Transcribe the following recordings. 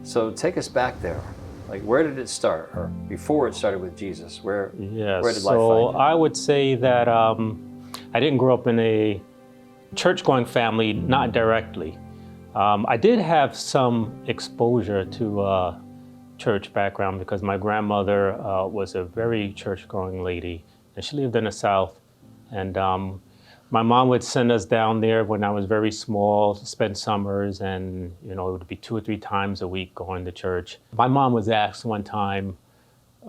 So take us back there. Like, where did it start? Or before it started with Jesus, where did life find so you? I would say that I didn't grow up in a church-going family, not directly. I did have some exposure to church background because my grandmother was a very church-going lady, and she lived in the South. And my mom would send us down there when I was very small to spend summers, and it would be 2 or 3 times a week going to church. My mom was asked one time,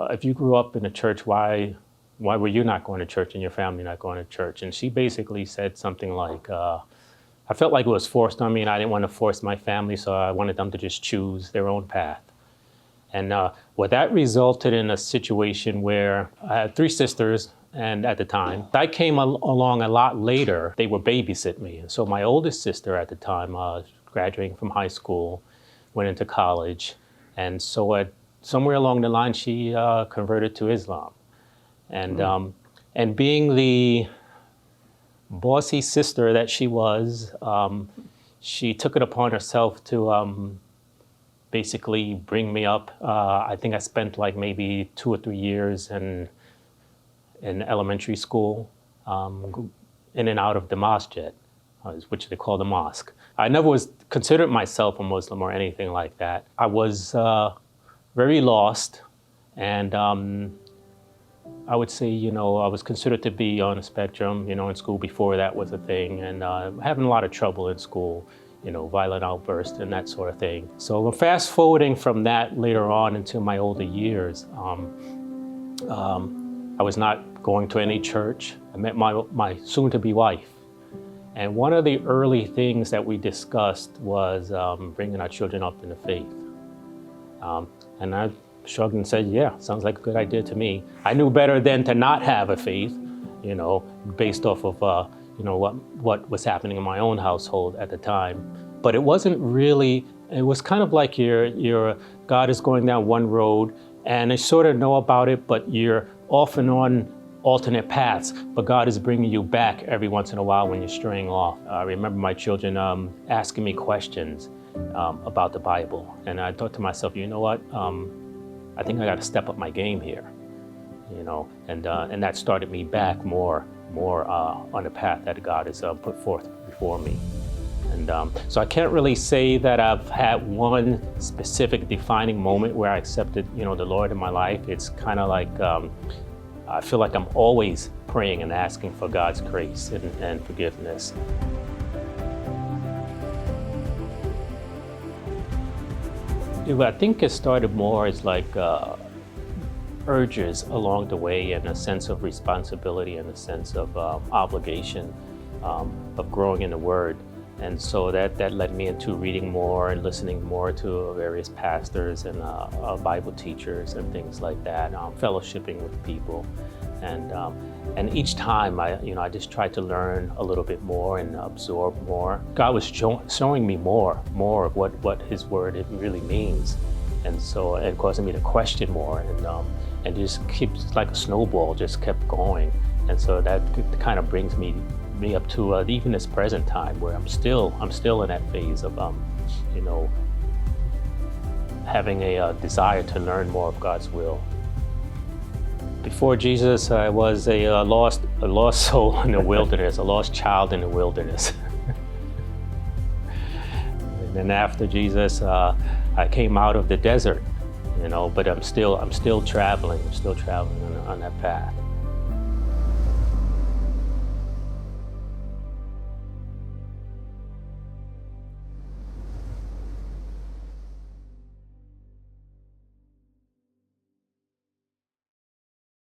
if you grew up in a church, why were you not going to church and your family not going to church? And she basically said something like, I felt like it was forced on me, and I didn't want to force my family, so I wanted them to just choose their own path. And that resulted in a situation where I had 3 sisters, and at the time, I came along a lot later. They were babysit me. And so my oldest sister at the time, graduating from high school, went into college. And so somewhere along the line, she converted to Islam. And being the bossy sister that she was, she took it upon herself to basically bring me up. I think I spent like maybe 2 or 3 years in elementary school, in and out of the masjid, which they call the mosque. I never was considered myself a Muslim or anything like that. I was very lost, and I would say, I was considered to be on a spectrum, in school before that was a thing, and having a lot of trouble in school, violent outbursts and that sort of thing. So fast forwarding from that later on into my older years, I was not going to any church. I met my soon-to-be wife. And one of the early things that we discussed was bringing our children up in the faith. And I shrugged and said, yeah, sounds like a good idea to me. I knew better then to not have a faith, based off of what was happening in my own household at the time. But it wasn't really, it was kind of like your God is going down one road, and I sort of know about it, but you're off and on alternate paths, but God is bringing you back every once in a while when you're straying off. I remember my children asking me questions about the Bible, and I thought to myself, you know what, I think I got to step up my game here, and that started me back more on the path that God has put forth before me. And so I can't really say that I've had one specific defining moment where I accepted, the Lord in my life. It's kind of like, I feel like I'm always praying and asking for God's grace and forgiveness. I think it started more as like urges along the way, and a sense of responsibility and a sense of obligation of growing in the Word. And so that led me into reading more and listening more to various pastors and Bible teachers and things like that, fellowshipping with people. And each time I just tried to learn a little bit more and absorb more. God was showing me more of what His Word it really means. And so it causing me to question more, and just keeps like a snowball, just kept going. And so that kind of brings me up to even this present time, where I'm still in that phase of having a desire to learn more of God's will. Before Jesus, I was a lost soul in the wilderness, a lost child in the wilderness. And then after Jesus, I came out of the desert, but I'm still traveling on that path.